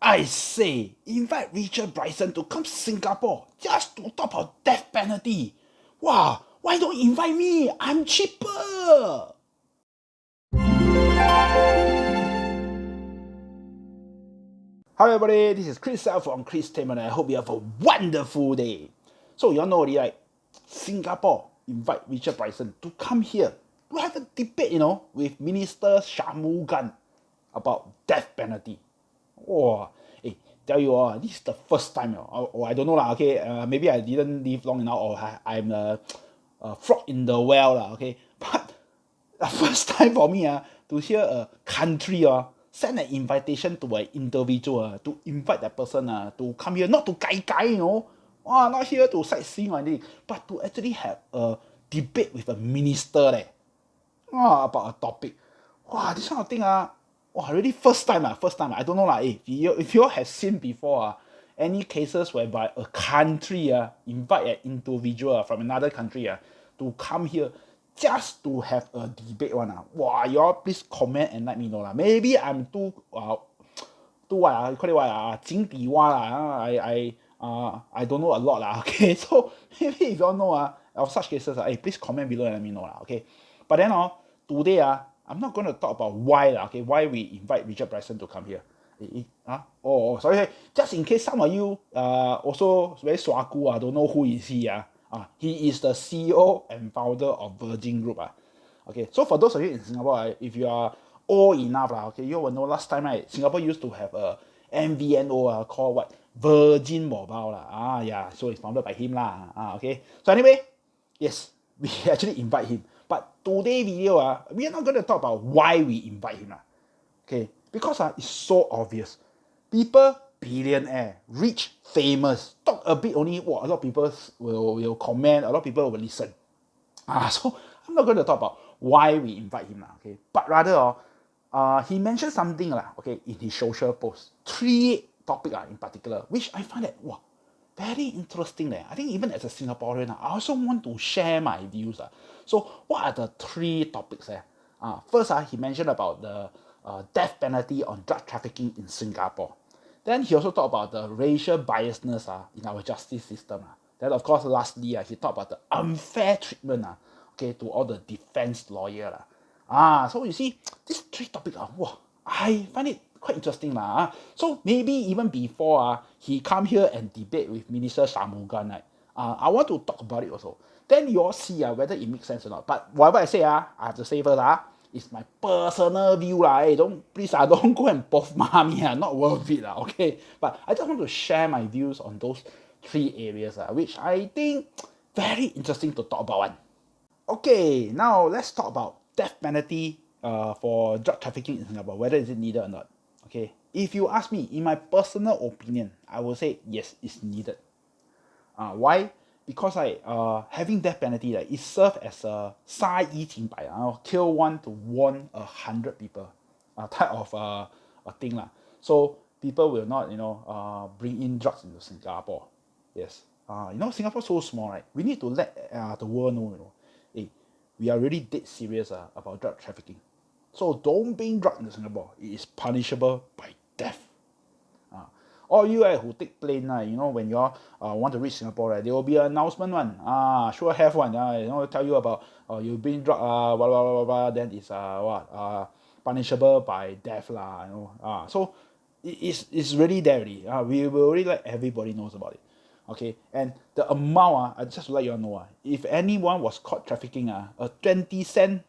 I say, invite Richard Branson to come Singapore just to talk about death penalty. Wow, why don't you invite me? I'm cheaper. Hello everybody, this is Kriscell from Kristainment. I hope you have a wonderful day. So you all know already, right? Singapore invite Richard Branson to come here to have a debate, with Minister Shanmugan about death penalty. Wow, hey, tell you all, this is the first time, or I don't know lah. Okay, maybe I didn't live long enough, or I'm a frog in the well lah. Okay, but the first time for me to hear a country send an invitation to an individual to invite that person to come here, not to gai, not here to sightseeing or anything, but to actually have a debate with a minister about a topic. Wow, this kind of thing really first time. I don't know if you all have seen before any cases whereby a country invite an individual from another country to come here just to have a debate one. Wow, you all please comment and let me know Maybe I'm too what you call it what 井底蛙 I don't know a lot okay. So maybe if you all know of such cases please comment below and let me know okay. But then today I'm not going to talk about why we invite Richard Branson to come here. Sorry, just in case some of you also very swaku don't know who is he he is the CEO and founder of Virgin Group Okay, so for those of you in Singapore, if you are old enough okay, you will know last time Singapore used to have a MVNO called what, Virgin Mobile so it's founded by him okay. So anyway, yes, we actually invite him. But today's video we are not going to talk about why we invite him okay, because it's so obvious. People, billionaire, rich, famous, talk a bit only, a lot of people will comment, a lot of people will listen. So I'm not going to talk about why we invite him okay, but rather he mentioned something okay, in his social post, 3 topics in particular, which I find that very interesting I think even as a Singaporean I also want to share my views So what are the 3 topics First he mentioned about the death penalty on drug trafficking in Singapore. Then he also talked about the racial biasness in our justice system Then of course lastly he talked about the unfair treatment okay, to all the defense lawyer So you see, these 3 topics I find it quite interesting So maybe even before he come here and debate with Minister Shanmugan I want to talk about it also. Then you all see whether it makes sense or not. But whatever I say I have to say first it's my personal view don't go and puff me not worth it okay. But I just want to share my views on those 3 areas which I think very interesting to talk about one. Okay, now let's talk about death penalty for drug trafficking in Singapore, whether is it needed or not. Okay, if you ask me, in my personal opinion, I will say yes, it's needed. Why? Because having death penalty it serves as a 杀一儆百 kill one to warn 100 people type of a thing So people will not bring in drugs into Singapore. Yes, Singapore so small, right? We need to let the world know we are really dead serious about drug trafficking. So don't bring drugs into Singapore. It is punishable by death. All you who take plane when you all want to reach Singapore there will be an announcement sure have one tell you about you bring drug blah, blah, blah, blah, then it's punishable by death So it's really there already. We will really let everybody knows about it. Okay, and the amount I just to let you all know if anyone was caught trafficking a 20 cent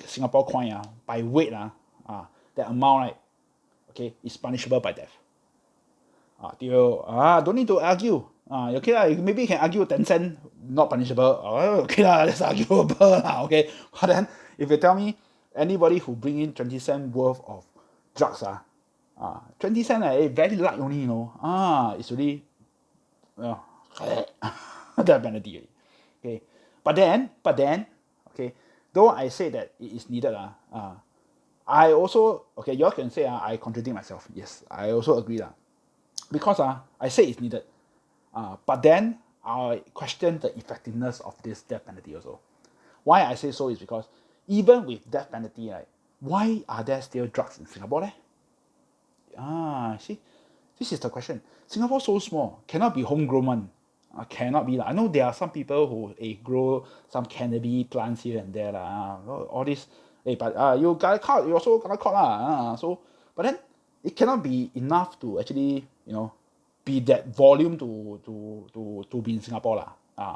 Singapore coin by weight that amount okay is punishable by death. Don't need to argue. Okay maybe you can argue 10 cent not punishable. Okay that's arguable okay. But then if you tell me anybody who bring in 20 cent worth of drugs 20 cent very light only it's really that penalty. Okay, but then okay, though I say that it is needed I also okay, you all can say I contradict myself. Yes, I also agree because I say it's needed but then I question the effectiveness of this death penalty also. Why I say so is because even with death penalty why are there still drugs in Singapore See, this is the question. Singapore so small, cannot be homegrown one. Cannot be. I know there are some people who grow some cannabis plants here and there. All this. But you got caught, you also got caught. But then it cannot be enough to actually, be that volume to be in Singapore.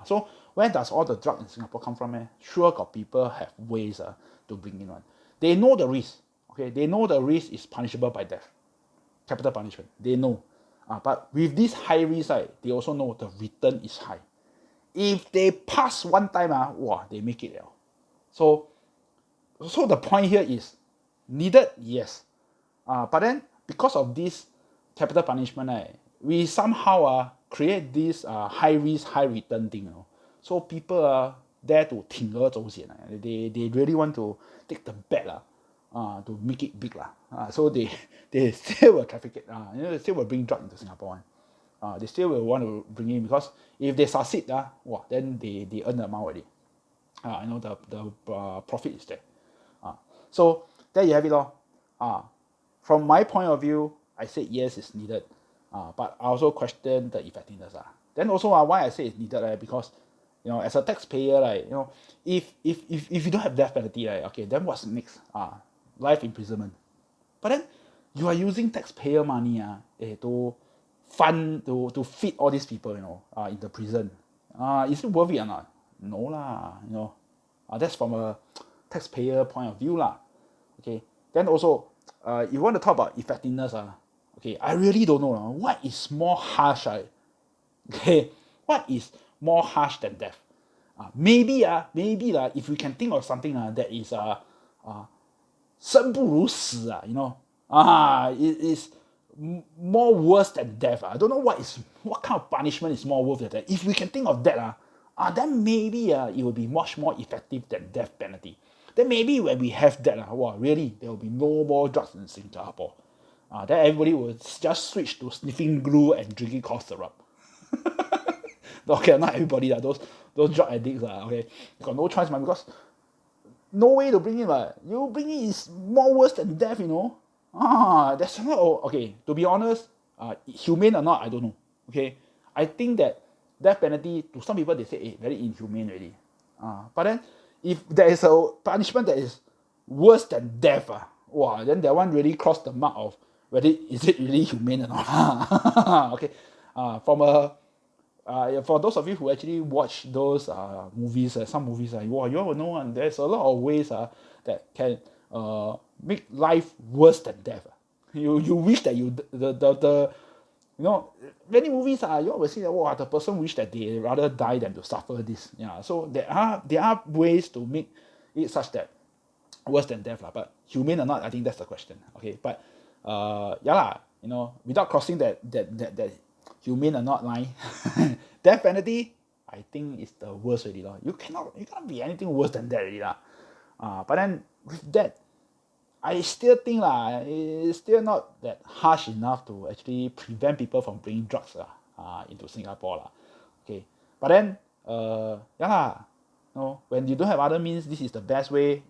So where does all the drug in Singapore come from? Sure got people have ways to bring in one. They know the risk. Okay, they know the risk is punishable by death. Capital punishment. They know. But with this high risk, they also know the return is high. If they pass one time, they make it. So the point here is needed, yes. But then because of this capital punishment, we somehow create this high risk, high return thing. So people are there to 鋌而走险. They really want to take the bet to make it big. So they still will traffic it. They still will bring drug into Singapore. They still will want to bring in because if they succeed, then they earn the amount already. The profit is there. So there you have it all. From my point of view, I said yes, it's needed. But I also question the effectiveness. Then also why I say it's needed, because as a taxpayer, if you don't have death penalty, okay, then what's next? Life imprisonment. But then you are using taxpayer money to fund to feed all these people, in the prison. Is it worth it or not? No lah, that's from a taxpayer point of view lah. Okay. Then also, you want to talk about effectiveness, okay, I really don't know what is more harsh, okay, what is more harsh than death? Maybe if we can think of something that is 生不如死, it is more worse than death. I don't know what kind of punishment is more worse than that. If we can think of that, then maybe it will be much more effective than death penalty. Then maybe when we have that, really, there will be no more drugs in Singapore. Then everybody will just switch to sniffing glue and drinking cough syrup. Okay, not everybody, those drug addicts, okay, you got no choice, man, because no way to bring in, you bring in is more worse than death, That's not, okay, to be honest, humane or not, I don't know, okay. I think that death penalty, to some people, they say, very inhumane already. But then, if there is a punishment that is worse than death, then that one really crossed the mark of whether is it really humane or not. Okay, for those of you who actually watch those movies, some movies, you all will know there's a lot of ways that can make life worse than death. You wish that many movies you all will see that the person wish that they rather die than to suffer this. So there are ways to make it such that worse than death, but humane or not, I think that's the question. Okay, but without crossing that humane or not line, death penalty, I think is the worst already. You can't be anything worse than that already. But then with that, I still think it's still not that harsh enough to actually prevent people from bringing drugs into Singapore. Okay, but then when you don't have other means, this is the best way.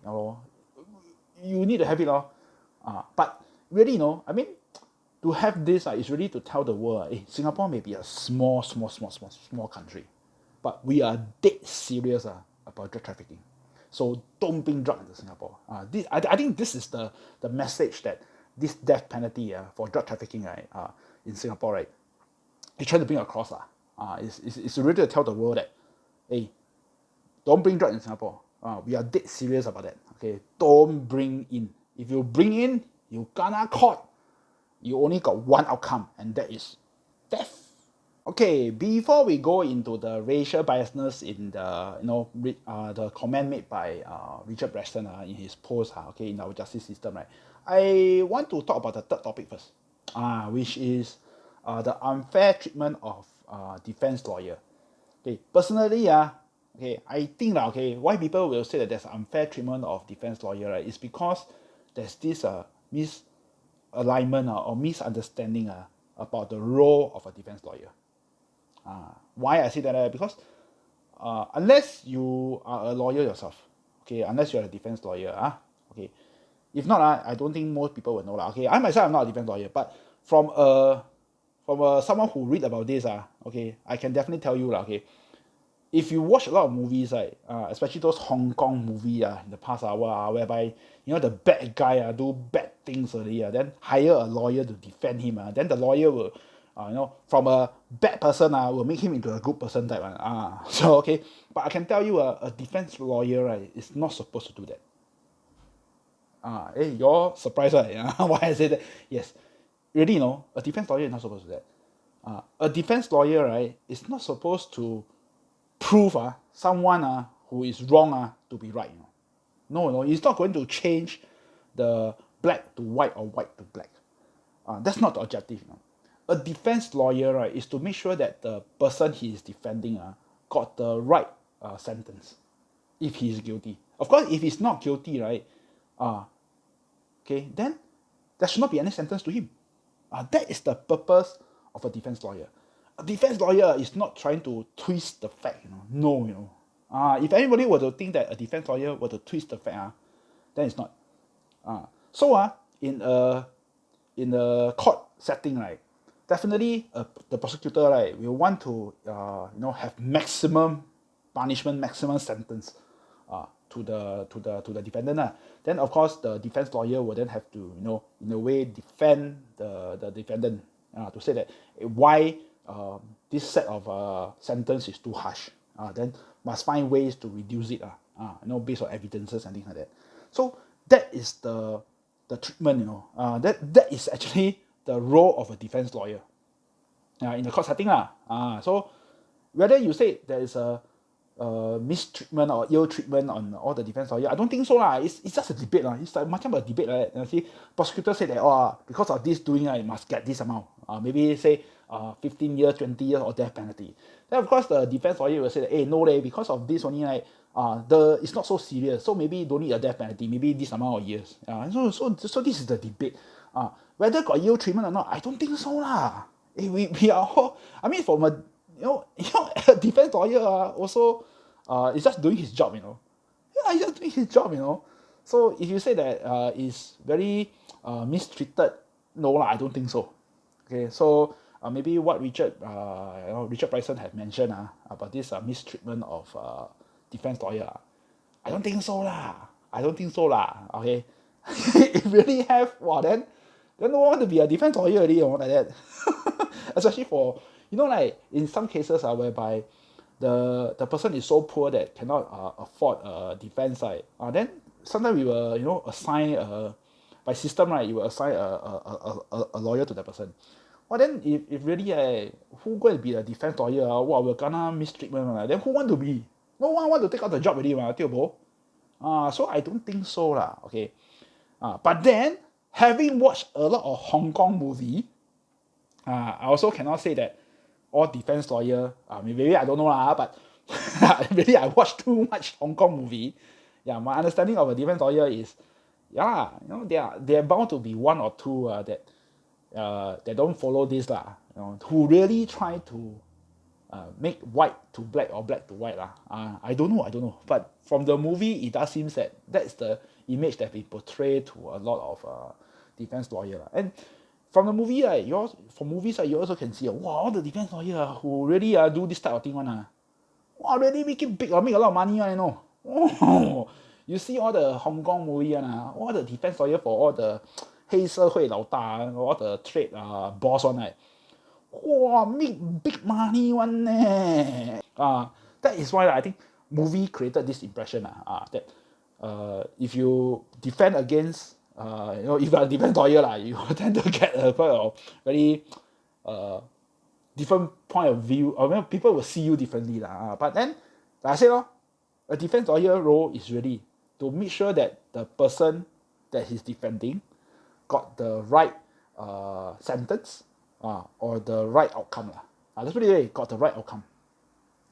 You need to have it. But really, to have this is really to tell the world, Singapore may be a small country, but we are dead serious about drug trafficking. So don't bring drugs into Singapore. I think this is the message that this death penalty for drug trafficking in Singapore, right, is trying to bring across. It's really to tell the world that, hey, don't bring drugs in Singapore. We are dead serious about that. Okay, don't bring in. If you bring in, you gonna caught. You only got one outcome, and that is death. Okay, before we go into the racial biasness in the comment made by Richard Branson in his post, in our justice system, right, I want to talk about the third topic first, which is the unfair treatment of defense lawyer. Okay, personally, I think why people will say that there's unfair treatment of defense lawyer, right, is because there's this misalignment or misunderstanding about the role of a defense lawyer. Why I say that? Because unless you are a lawyer yourself, unless you're a defense lawyer, If not, I don't think most people will know lah. Okay, I myself am not a defense lawyer, but from someone who read about this okay, I can definitely tell you lah. Okay, if you watch a lot of movies, right, especially those Hong Kong movie in the past hour, whereby the bad guy do bad things already, then hire a lawyer to defend him, then the lawyer will from a bad person will make him into a good person type so okay, but I can tell you a defense lawyer, right, is not supposed to do that. You're surprised, right? Why I say that? Yes, really, a defense lawyer is not supposed to do that. A defense lawyer, right, is not supposed to prove someone who is wrong to be right. No, it's not going to change the black to white or white to black. That's not the objective. A defense lawyer, right, is to make sure that the person he is defending got the right sentence if he is guilty. Of course, if he's not guilty, right, okay, then there should not be any sentence to him. That is the purpose of a defense lawyer. A defense lawyer is not trying to twist the fact, No, if anybody were to think that a defense lawyer were to twist the fact, then it's not. In a court setting, right, definitely the prosecutor, right, will want to have maximum punishment, maximum sentence to the defendant. Then of course the defense lawyer will then have to in a way defend the defendant to say that why this set of sentence is too harsh. Then must find ways to reduce it based on evidences and things like that. So that is the treatment. That is actually the role of a defense lawyer in the court setting. So whether you say there is a mistreatment or ill treatment on all the defense lawyer, I don't think so. It's just a debate. It's like much of a debate. See, prosecutor say that because of this doing, it must get this amount. Maybe say 15 years, 20 years or death penalty. Then of course the defense lawyer will say that, no, because of this only, it's not so serious. So maybe don't need a death penalty. Maybe this amount of years. So this is the debate. Whether got ill treatment or not, I don't think so we are all, I mean, from a a defense lawyer also is just doing his job. He's just doing his job. So if you say that is very mistreated, no I don't think so. Okay, so maybe what Richard Branson had mentioned about this mistreatment of defense lawyer, I don't think so Okay, if really have, then no one want to be a defense lawyer already like that. Especially for like in some cases whereby the person is so poor that cannot afford a defense side. Then sometimes we will assign by system, right, you will assign a lawyer to that person. Then if really who going to be a defense lawyer will kena mistreatment, then who want to be? No one want to take out the job already so I don't think so okay. But then having watched a lot of Hong Kong movie, I also cannot say that all defense lawyer, maybe I don't know but maybe I watched too much Hong Kong movie. My understanding of a defense lawyer is, they're bound to be one or two that don't follow this who really try to make white to black or black to white I don't know. But from the movie, it does seem that that's the image that we portray to a lot of defense lawyer. And from the movie, you also can see all the defense lawyer who really do this type of thing really make it big or make a lot of money you see all the Hong Kong movie all the defense lawyer for all the 黑社会老大 all the trade boss right, make big money that is why I think movie created this impression that if you defend against if you are a defense lawyer you tend to get a quite of very different point of view, or people will see you differently but then like I said a defense lawyer role is really to make sure that the person that he's defending got the right sentence or the right outcome that's pretty way got the right outcome.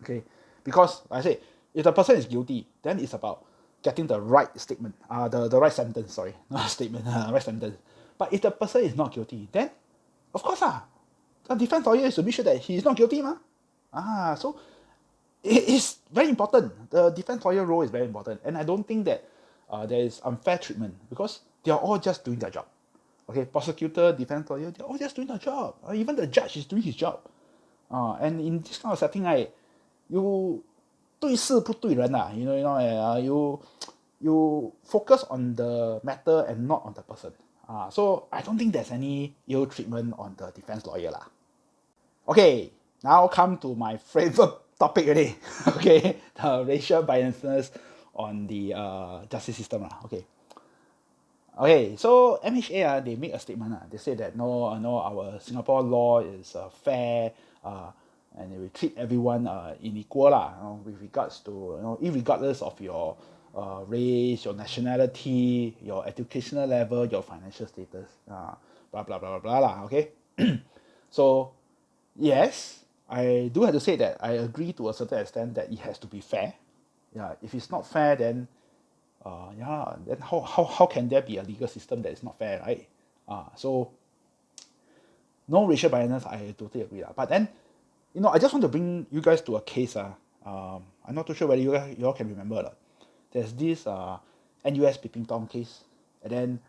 Okay, because like I say, if the person is guilty, then it's about getting the right statement, the right sentence, sorry, not statement, right sentence. But if the person is not guilty, then of course the defense lawyer is to be sure that he is not guilty so it is very important. The defense lawyer role is very important, and I don't think that there is unfair treatment, because they are all just doing their job. Okay, prosecutor, defense lawyer, they're all just doing their job. Even the judge is doing his job. And in this kind of setting, right, you 对事不对人 you focus on the matter and not on the person. So I don't think there's any ill treatment on the defense lawyer lah. Okay, now come to my favorite topic already. Okay, the racial biasness on the justice system lah. Okay, so MHA they make a statement. They say that no, our Singapore law is fair, and it will treat everyone equal lah. With regards to irregardless of your race, your nationality, your educational level, your financial status, blah blah blah blah blah lah. Okay, so yes, I do have to say that I agree to a certain extent that it has to be fair. Yeah, if it's not fair, then then how can there be a legal system that is not fair, right? So no racial biasness, I totally agree. But then, I just want to bring you guys to a case. I'm not too sure whether you all can remember. There's this NUS Peeping Tom case, and then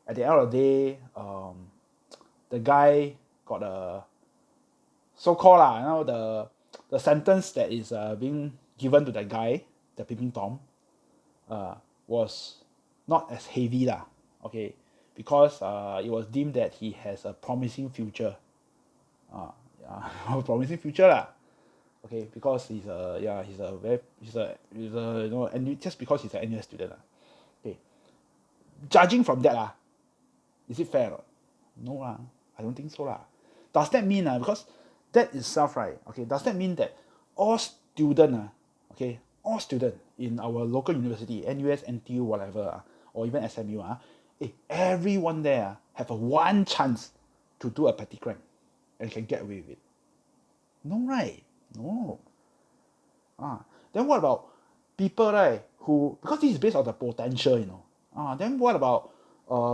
at the end of the day, the guy got a so-called the sentence that is being given to that guy, the Peeping Tom, was not as heavy okay, because it was deemed that he has a promising future, promising future okay, because he's and just because he's an NUS student okay, judging from that is it fair or not? No I don't think so Does that mean because that itself, right, okay, does that mean that all student all students in our local university, NUS, NTU, whatever, or even SMU, everyone there have a one chance to do a petty crime and can get away with it? No, right? No. Then what about people, right, who, because this is based on the potential, then what about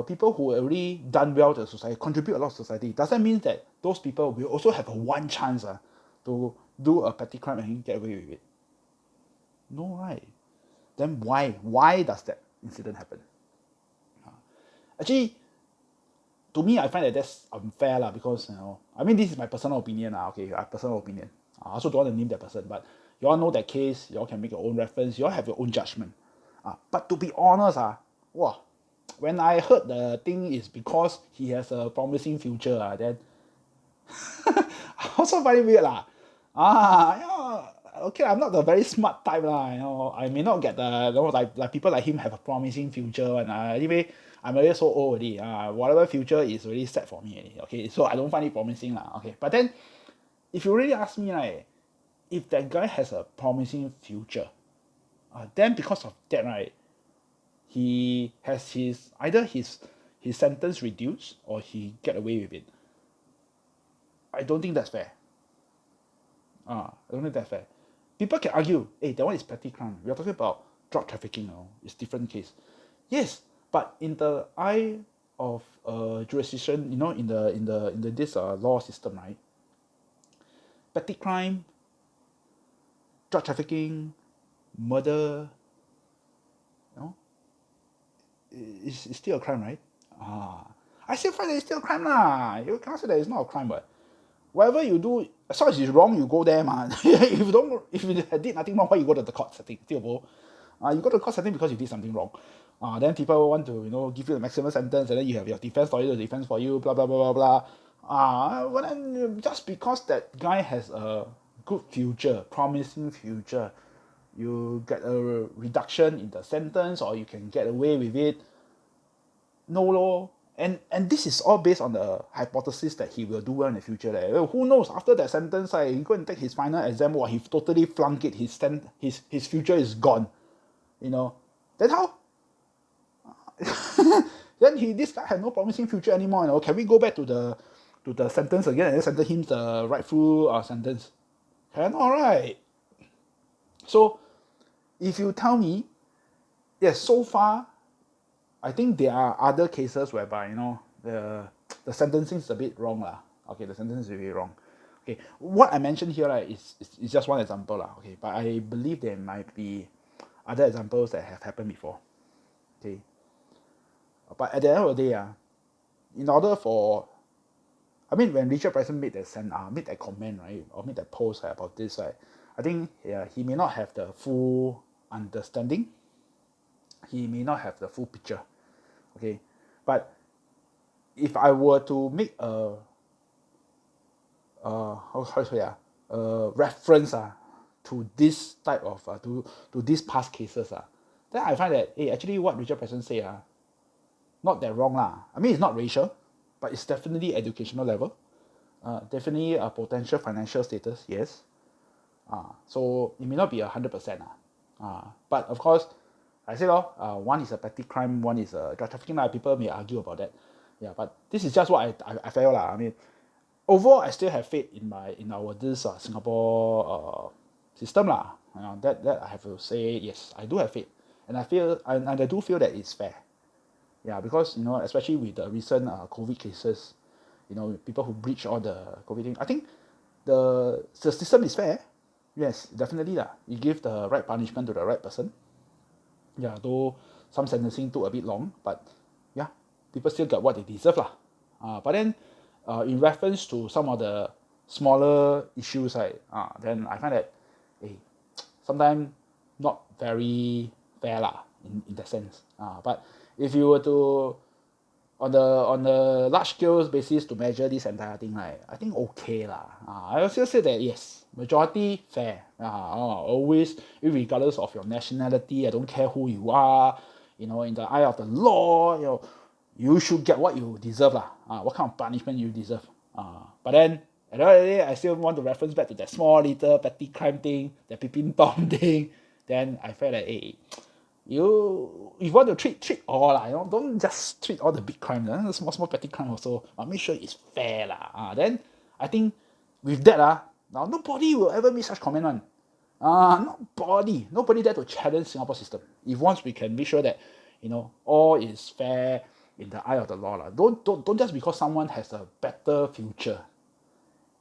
people who already done well to the society, contribute a lot to society? Does that mean that those people will also have a one chance to do a petty crime and get away with it? No, right? Then why does that incident happen? Actually, to me, I find that that's unfair because this is my personal opinion personal opinion. I also don't want to name that person, but you all know that case. You all can make your own reference. You all have your own judgment. But to be honest, when I heard the thing is because he has a promising future, then I also find it weird okay, I'm not the very smart type I may not get the like people like him have a promising future, and anyway, I'm already so old already. Whatever future is already set for me already. Okay, so I don't find it promising Okay, but then if you really ask me if that guy has a promising future, then because of that, right, he has either his sentence reduced or he get away with it. I don't think that's fair. I don't think that's fair. People can argue, hey, that one is petty crime. We are talking about drug trafficking now. It's different case. Yes, but in the eye of jurisdiction, in the this law system, right? Petty crime, drug trafficking, murder, it's still a crime, right? I still find that it's still a crime You can't say that it's not a crime, but whatever you do, as long as it's wrong, you go there, man. if you did nothing wrong, why you go to the court setting? Still go. You go to the court setting because you did something wrong. Then people want to give you the maximum sentence, and then you have your defense lawyer to defend for you, blah blah blah blah blah. But then just because that guy has a good future, promising future, you get a reduction in the sentence, or you can get away with it. No law. And this is all based on the hypothesis that he will do well in the future. Who knows? After that sentence, he go and take his final exam, he totally flunk it. His future is gone. Then how? Then this guy had no promising future anymore. Can we go back to the sentence again and then sentence him the rightful sentence? Cannot, right? So if you tell me, yes, so far, I think there are other cases whereby the sentencing is a bit wrong Okay, the sentence is really wrong. Okay, what I mentioned here is just one example Okay, but I believe there might be other examples that have happened before. Okay, But at the end of the day, in order for, I mean, when Richard Branson made that comment, right, or made that post about this, right, I think he may not have the full understanding. He may not have the full picture. Okay, but if I were to make a how to say reference to this type of to these past cases then I find that actually what Richard Branson say not that wrong lah. I mean, it's not racial, but it's definitely educational level, definitely a potential financial status, yes. So it may not be 100%. But of course, I say one is a petty crime, one is a drug trafficking. People may argue about that. Yeah, but this is just what I felt I mean, overall, I still have faith in our Singapore system that I have to say, yes, I do have faith, and I do feel that it's fair. Yeah, because especially with the recent COVID cases, people who breach all the COVID thing, I think the system is fair. Yes, definitely you give the right punishment to the right person. Yeah, though some sentencing took a bit long, but yeah, people still got what they deserve but then in reference to some of the smaller issues, then I find that sometimes not very fair in that sense. But if you were to on the large scale basis to measure this entire thing, I think okay I also say that yes, majority fair. Always, regardless of your nationality, I don't care who you are, in the eye of the law, you should get what you deserve what kind of punishment you deserve. But then at the end of the day, I still want to reference back to that small little petty crime thing, the Pipin Tom thing. Then I felt that you want to treat all don't just treat all the big crimes, the small petty crime also, but make sure it's fair then I think with that now nobody will ever make such comment one. Nobody dare to challenge Singapore system if once we can make sure that all is fair in the eye of the law Don't just because someone has a better future.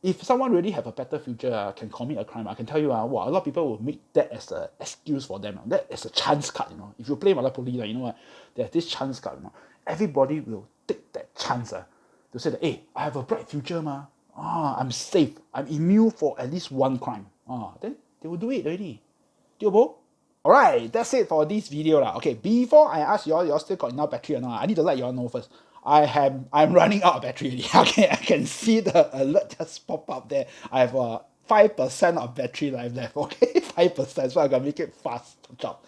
If someone really have a better future, can commit a crime, I can tell you, a lot of people will make that as an excuse for them. That as a chance card, If you play Monopoly, you know what? There's this chance card, Everybody will take that chance to say that, hey, I have a bright future, I'm safe. I'm immune for at least one crime. Then they will do it already. Alright, that's it for this video. Okay, before I ask y'all still got enough battery or not, I need to let y'all know first. I'm running out of battery already. Okay, I can see the alert just pop up there. I have 5% of battery life left. Okay, 5%. So I'm gonna make it fast job.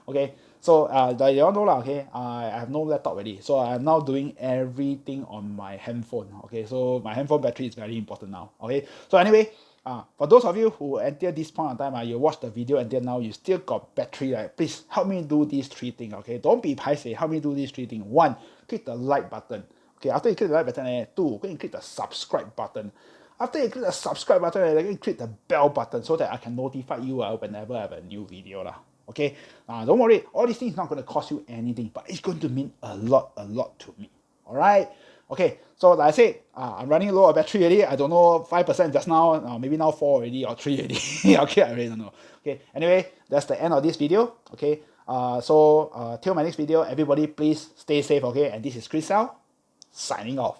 Okay, so you all know okay, I have no laptop already. So I'm now doing everything on my handphone. Okay, so my handphone battery is very important now. Okay, so anyway, for those of you who until this point of time, you watch the video until now, you still got battery, please help me do these 3 things, okay? Don't be paiseh, help me do these 3 things. 1, click the like button. Okay, after you click the like button, 2, go and click the subscribe button. After you click the subscribe button, you can click the bell button so that I can notify you whenever I have a new video. Okay, don't worry, all these things are not going to cost you anything, but it's going to mean a lot to me. Alright? Okay, so like I said, I'm running low on battery already. I don't know, 5% just now, maybe now 4 already or 3 already. Okay, I really don't know. Okay, anyway, that's the end of this video. Okay, so till my next video, everybody please stay safe. Okay, and this is Kriscell signing off.